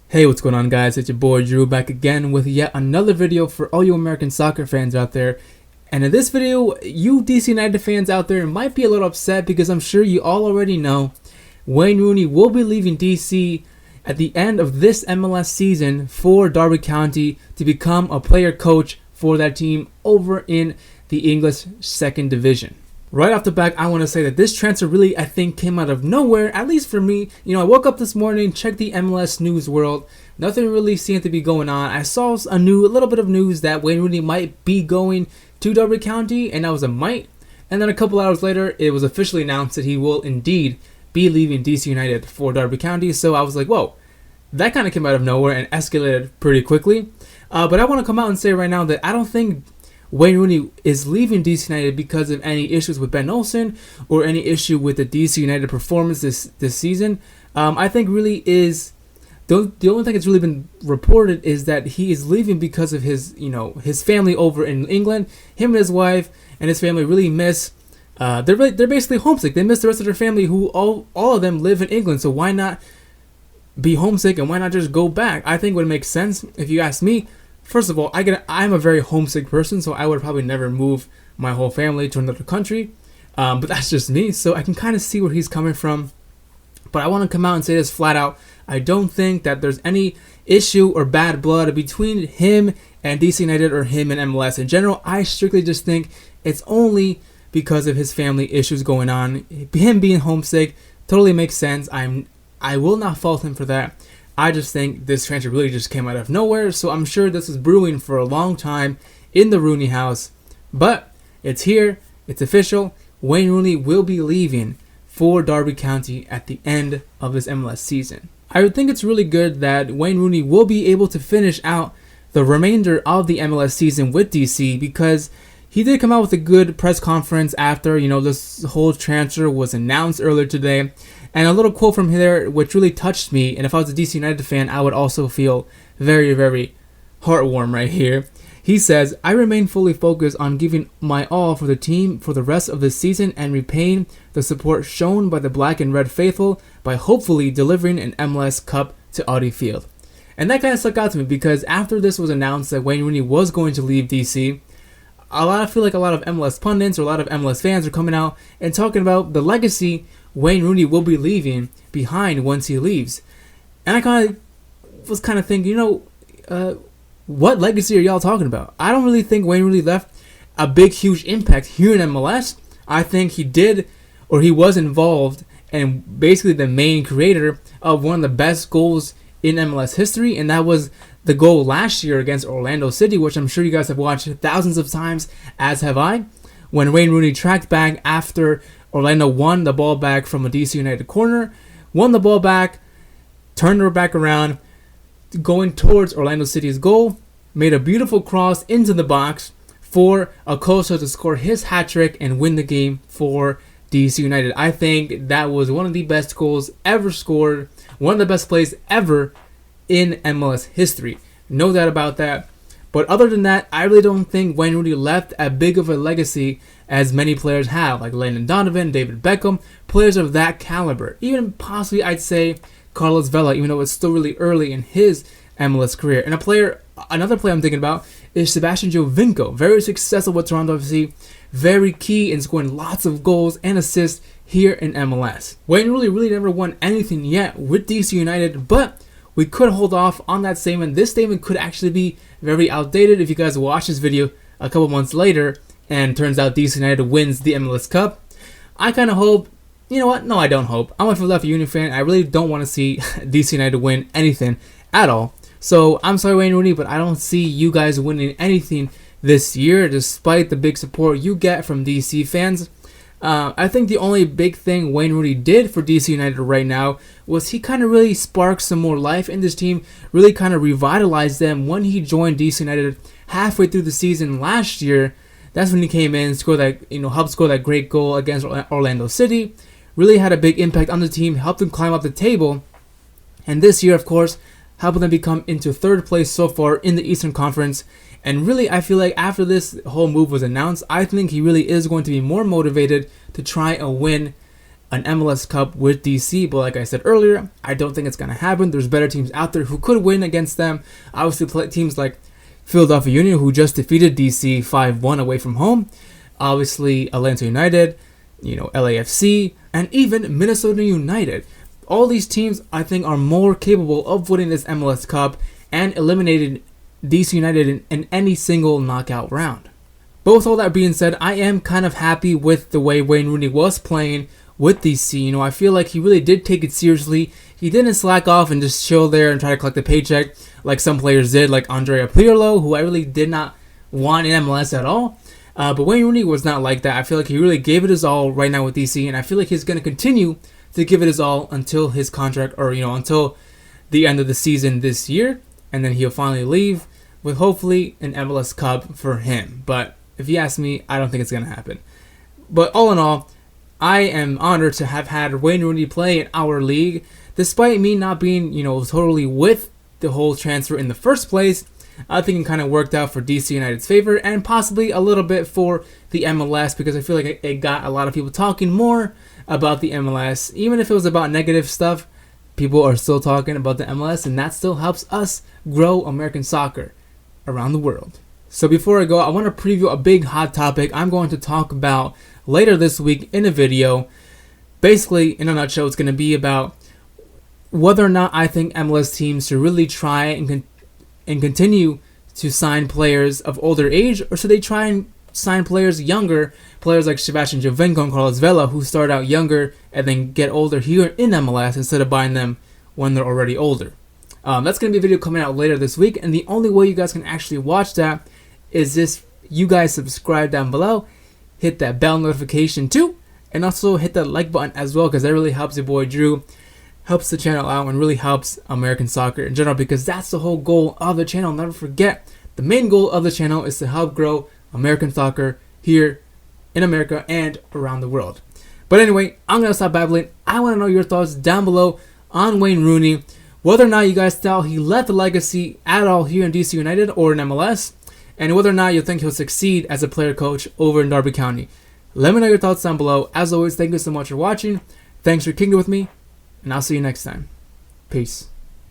Hey, what's going on, guys? It's your boy Drew back again with yet another video for all you American soccer fans out there. And in this video, you DC United fans out there might be a little upset because I'm sure you all already know Wayne Rooney will be leaving DC at the end of this MLS season for Derby County to become a player coach for that team over in the English second division. Right off the back, I want to say that this transfer really, I think, came out of nowhere, at least for me. I woke up this morning, checked the MLS news world. Nothing really seemed to be going on. I saw a little bit of news that Wayne Rooney might be going to Derby County, and that was a might. And then a couple hours later, it was officially announced that he will indeed be leaving DC United for Derby County. So I was like, whoa, that kind of came out of nowhere and escalated pretty quickly. But I want to come out and say right now that I don't think Wayne Rooney is leaving DC United because of any issues with Ben Olsen or any issue with the DC United performance this season. I think really is the only thing that's really been reported is that he is leaving because of his family over in England. Him and his wife and his family really miss. They're basically homesick. They miss the rest of their family, who all of them live in England. So why not be homesick and why not just go back? I think would make sense if you ask me. First of all, I'm a very homesick person, so I would probably never move my whole family to another country. But that's just me, so I can kind of see where he's coming from. But I want to come out and say this flat out. I don't think that there's any issue or bad blood between him and DC United or him and MLS in general. I strictly just think it's only because of his family issues going on. Him being homesick totally makes sense. I will not fault him for that. I just think this transfer really just came out of nowhere, so I'm sure this was brewing for a long time in the Rooney house. But it's here, it's official. Wayne Rooney will be leaving for Derby County at the end of his MLS season. I would think it's really good that Wayne Rooney will be able to finish out the remainder of the MLS season with DC, because he did come out with a good press conference after this whole transfer was announced earlier today. And a little quote from there which really touched me, and if I was a DC United fan, I would also feel very, very heartwarmed right here. He says, "I remain fully focused on giving my all for the team for the rest of the season and repaying the support shown by the black and red faithful by hopefully delivering an MLS Cup to Audi Field." And that kind of stuck out to me because after this was announced that Wayne Rooney was going to leave DC, I feel like a lot of MLS pundits or a lot of MLS fans are coming out and talking about the legacy Wayne Rooney will be leaving behind once he leaves. And I was thinking, what legacy are y'all talking about? I don't really think Wayne Rooney left a big, huge impact here in MLS. I think he did, or he was involved, and basically the main creator of one of the best goals in MLS history, and that was the goal last year against Orlando City, which I'm sure you guys have watched thousands of times, as have I, when Wayne Rooney tracked back after Orlando won the ball back from a DC United corner, won the ball back, turned her back around, going towards Orlando City's goal, made a beautiful cross into the box for Acosta to score his hat trick and win the game for DC United. I think that was one of the best goals ever scored, one of the best plays ever in MLS history. No doubt about that. But other than that, I really don't think Wayne Rooney left as big of a legacy as many players have, like Landon Donovan, David Beckham, players of that caliber. Even possibly, I'd say, Carlos Vela, even though it's still really early in his MLS career. And another player I'm thinking about is Sebastian Giovinco. Very successful with Toronto FC, very key in scoring lots of goals and assists here in MLS. Wayne Rooney really never won anything yet with DC United, but we could hold off on that statement. This statement could actually be very outdated if you guys watch this video a couple months later and turns out DC United wins the MLS Cup. I kind of hope, you know what? No, I don't hope. I'm a Philadelphia Union fan. I really don't want to see DC United win anything at all. So I'm sorry, Wayne Rooney, but I don't see you guys winning anything this year, despite the big support you get from DC fans. I think the only big thing Wayne Rooney did for DC United right now was he kind of really sparked some more life in this team, really kind of revitalized them when he joined DC United halfway through the season last year. That's when he came in, helped score that great goal against Orlando City, really had a big impact on the team, helped them climb up the table, and this year, of course, helping them become into third place so far in the Eastern Conference. And really, I feel like after this whole move was announced, I think he really is going to be more motivated to try and win an MLS Cup with DC, but like I said earlier, I don't think it's going to happen. There's better teams out there who could win against them. Obviously, teams like Philadelphia Union, who just defeated DC 5-1 away from home. Obviously, Atlanta United, LAFC, and even Minnesota United. All these teams, I think, are more capable of winning this MLS Cup and eliminating DC United in any single knockout round. But with all that being said, I am kind of happy with the way Wayne Rooney was playing with DC. I feel like he really did take it seriously. He didn't slack off and just chill there and try to collect a paycheck like some players did, like Andrea Pirlo, who I really did not want in MLS at all. But Wayne Rooney was not like that. I feel like he really gave it his all right now with DC, and I feel like he's going to continue to give it his all until his contract, or until the end of the season this year, and then he'll finally leave with hopefully an MLS Cup for him. But if you ask me, I don't think it's going to happen. But all in all, I am honored to have had Wayne Rooney play in our league, despite me not being, totally with the whole transfer in the first place. I think it kind of worked out for DC United's favor, and possibly a little bit for the MLS, because I feel like it got a lot of people talking more about the MLS. Even if it was about negative stuff, people are still talking about the MLS, and that still helps us grow American soccer around the world. So before I go, I want to preview a big hot topic I'm going to talk about later this week in a video. Basically, in a nutshell, it's going to be about whether or not I think MLS teams should really try and continue to sign players of older age, or should they try and sign players younger, players like Sebastian Giovinco and Carlos Vela, who start out younger and then get older here in MLS instead of buying them when they're already older. That's going to be a video coming out later this week, and the only way you guys can actually watch that is you guys subscribe down below, hit that bell notification too, and also hit that like button as well, because that really helps your boy Drew, helps the channel out, and really helps American soccer in general, because that's the whole goal of the channel. Never forget, the main goal of the channel is to help grow American soccer here in America and around the world. But anyway, I'm going to stop babbling. I want to know your thoughts down below on Wayne Rooney, whether or not you guys thought he left a legacy at all here in DC United or in MLS, and whether or not you think he'll succeed as a player coach over in Darby County. Let me know your thoughts down below. As always, thank you so much for watching. Thanks for kicking it with me, and I'll see you next time. Peace.